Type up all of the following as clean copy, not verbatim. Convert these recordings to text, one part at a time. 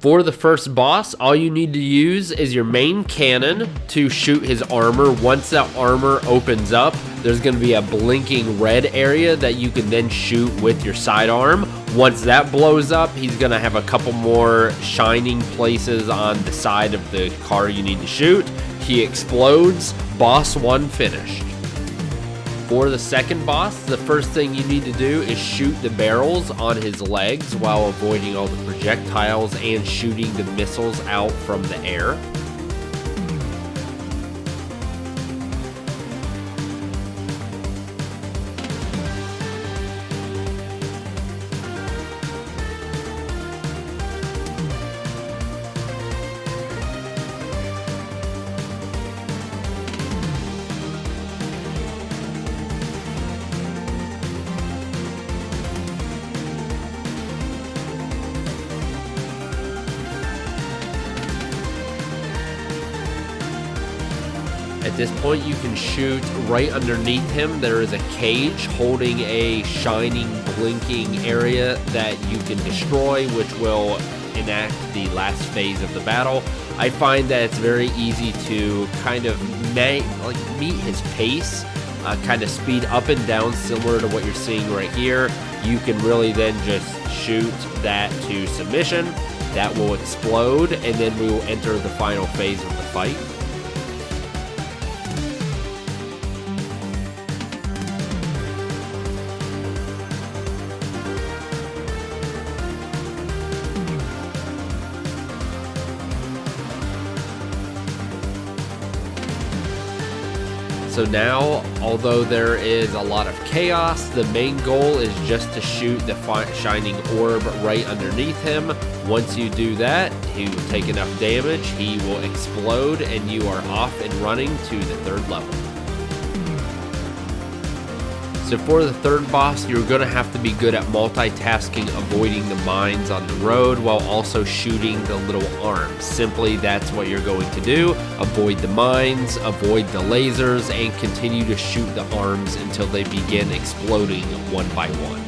For the first boss, all you need to use is your main cannon to shoot his armor. Once that armor opens up, there's going to be a blinking red area that you can then shoot with your sidearm. Once that blows up, he's going to have a couple more shining places on the side of the car you need to shoot. He explodes. Boss 1 finished. For the second boss, the first thing you need to do is shoot the barrels on his legs while avoiding all the projectiles and shooting the missiles out from the air. At this point, you can shoot right underneath him. There is a cage holding a shining, blinking area that you can destroy, which will enact the last phase of the battle. I find that it's very easy to kind of meet his pace, kind of speed up and down, similar to what you're seeing right here. You can really then just shoot that to submission. That will explode, and then we will enter the final phase of the fight. So now, although there is a lot of chaos, the main goal is just to shoot the shining orb right underneath him. Once you do that, he will take enough damage, he will explode, and you are off and running to the third level. So for the third boss, you're going to have to be good at multitasking, avoiding the mines on the road while also shooting the little arms. Simply, that's what you're going to do. Avoid the mines, avoid the lasers, and continue to shoot the arms until they begin exploding one by one.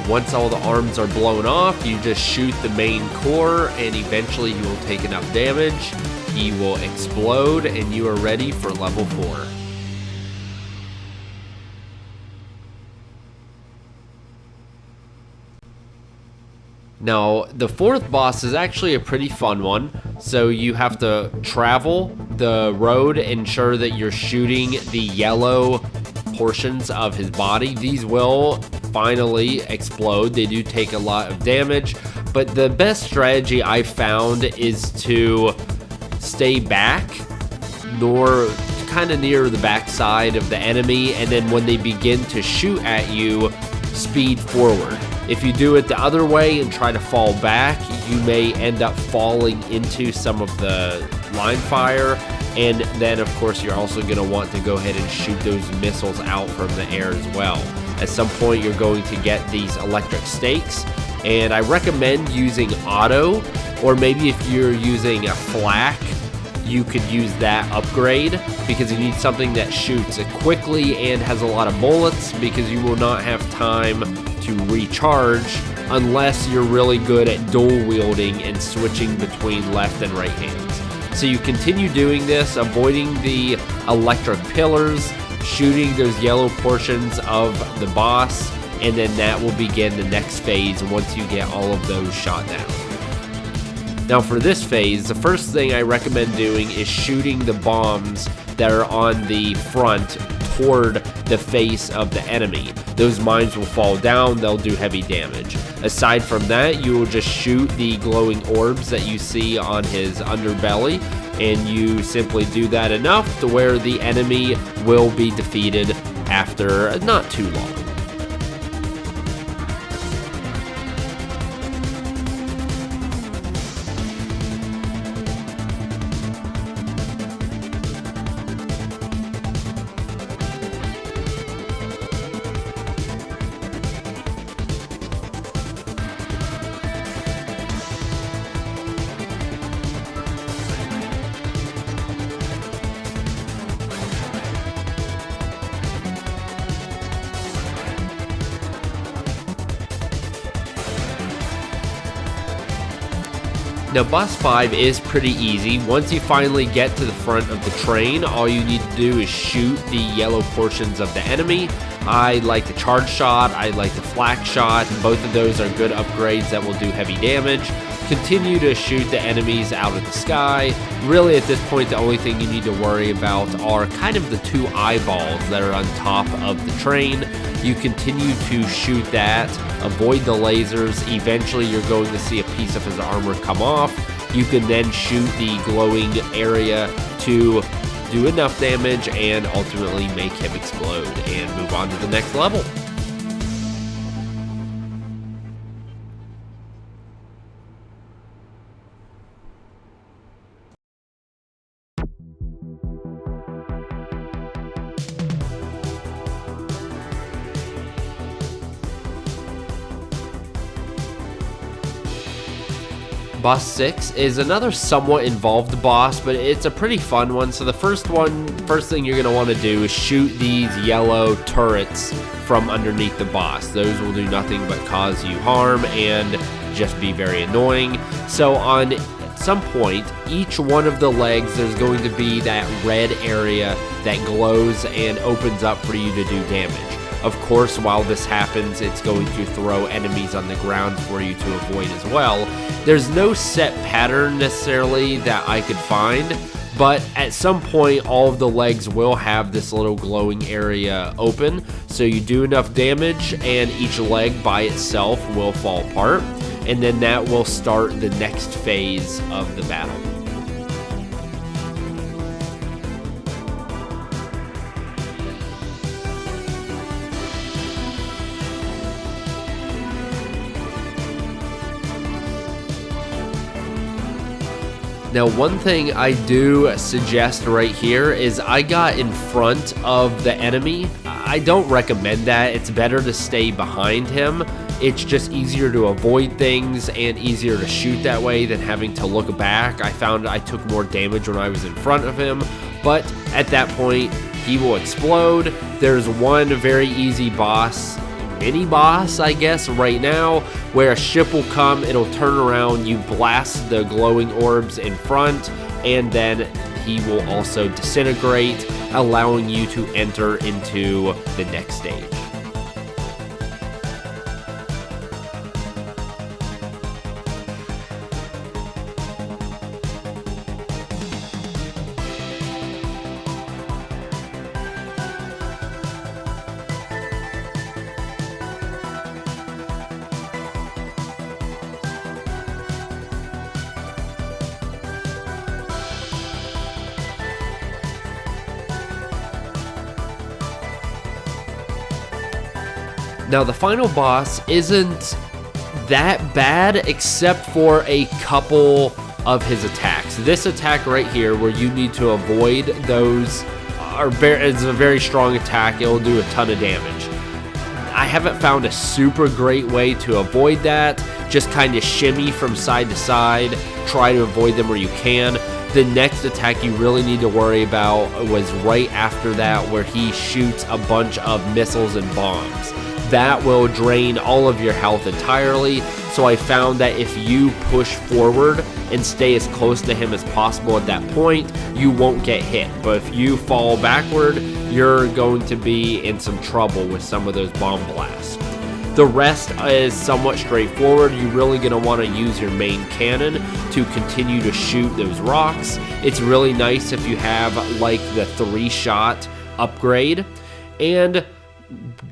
Once all the arms are blown off, you just shoot the main core, and eventually he will take enough damage, he will explode, and you are ready for level 4. Now, the fourth boss is actually a pretty fun one. So you have to travel the road, ensure that you're shooting the yellow portions of his body. These will finally explode. They do take a lot of damage, but the best strategy I found is to stay back, nor kind of near the backside of the enemy, and then when they begin to shoot at you, speed forward. If you do it the other way and try to fall back, you may end up falling into some of the line fire, and then of course you're also going to want to go ahead and shoot those missiles out from the air as well. At some point you're going to get these electric stakes, and I recommend using auto, or maybe if you're using a flak, you could use that upgrade, because you need something that shoots quickly and has a lot of bullets, because you will not have time to recharge unless you're really good at dual wielding and switching between left and right hands. So you continue doing this, avoiding the electric pillars, shooting those yellow portions of the boss, and then that will begin the next phase once you get all of those shot down. Now for this phase, the first thing I recommend doing is shooting the bombs that are on the front toward the face of the enemy. Those mines will fall down, they'll do heavy damage. Aside from that, you will just shoot the glowing orbs that you see on his underbelly, and you simply do that enough to where the enemy will be defeated after after not too long. Now, boss 5 is pretty easy. Once you finally get to the front of the train, all you need to do is shoot the yellow portions of the enemy. I like the charge shot, I like the flak shot. Both of those are good upgrades that will do heavy damage. Continue to shoot the enemies out of the sky. Really, at this point, the only thing you need to worry about are kind of the 2 eyeballs that are on top of the train. You continue to shoot that, avoid the lasers. Eventually, you're going to see a piece of his armor come off. You can then shoot the glowing area to do enough damage and ultimately make him explode and move on to the next level. Boss 6 is another somewhat involved boss, but it's a pretty fun one. So the first thing you're going to want to do is shoot these yellow turrets from underneath the boss. Those will do nothing but cause you harm and just be very annoying. So on some point, each one of the legs, there's going to be that red area that glows and opens up for you to do damage. Of course, while this happens, it's going to throw enemies on the ground for you to avoid as well. There's no set pattern necessarily that I could find, but at some point, all of the legs will have this little glowing area open. So you do enough damage, and each leg by itself will fall apart, and then that will start the next phase of the battle. Now, one thing I do suggest right here is I got in front of the enemy. I don't recommend that. It's better to stay behind him. It's just easier to avoid things and easier to shoot that way than having to look back. I found I took more damage when I was in front of him, but at that point, he will explode. There's one very easy boss, mini boss, I guess, right now, where a ship will come, it'll turn around, you blast the glowing orbs in front, and then he will also disintegrate, allowing you to enter into the next stage. Now, the final boss isn't that bad except for a couple of his attacks. This attack right here, where you need to avoid those, is a very strong attack. It will do a ton of damage. I haven't found a super great way to avoid that. Just kind of shimmy from side to side. Try to avoid them where you can. The next attack you really need to worry about was right after that, where he shoots a bunch of missiles and bombs. That will drain all of your health entirely, so I found that if you push forward and stay as close to him as possible at that point, you won't get hit. But if you fall backward, you're going to be in some trouble with some of those bomb blasts. The rest is somewhat straightforward. You're really going to want to use your main cannon to continue to shoot those rocks. It's really nice if you have like the 3-shot upgrade. And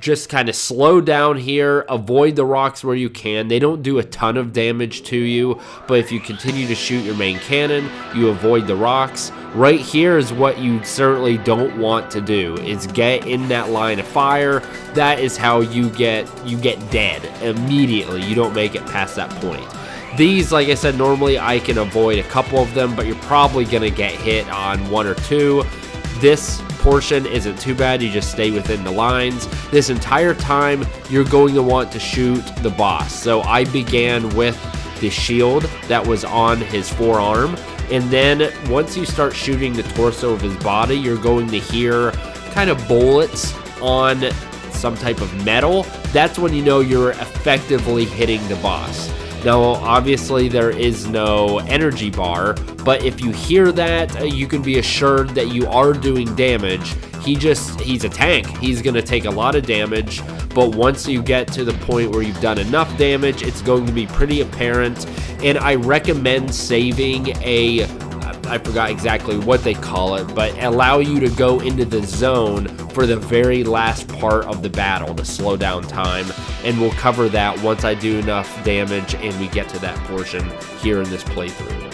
just kind of slow down here, avoid the rocks where you can. They don't do a ton of damage to you, but if you continue to shoot your main cannon, you avoid the rocks. Right here is what you certainly don't want to do, is get in that line of fire. That is how you get dead immediately. You don't make it past that point. These, like I said, normally I can avoid a couple of them, but you're probably going to get hit on one or two. This portion isn't too bad, you just stay within the lines. This entire time, you're going to want to shoot the boss. So I began with the shield that was on his forearm, and then once you start shooting the torso of his body, you're going to hear kind of bullets on some type of metal. That's when you know you're effectively hitting the boss. Now, obviously, there is no energy bar, but if you hear that, you can be assured that you are doing damage. He's a tank. He's going to take a lot of damage, but once you get to the point where you've done enough damage, it's going to be pretty apparent, and I recommend saving I forgot exactly what they call it, but allow you to go into the zone for the very last part of the battle to slow down time, and we'll cover that once I do enough damage and we get to that portion here in this playthrough.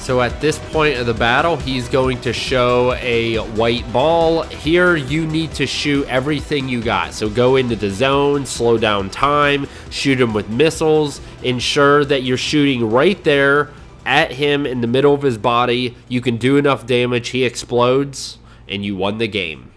So at this point of the battle, he's going to show a white ball. Here, you need to shoot everything you got. So go into the zone, slow down time, shoot him with missiles, ensure that you're shooting right there at him in the middle of his body. You can do enough damage, he explodes, and you won the game.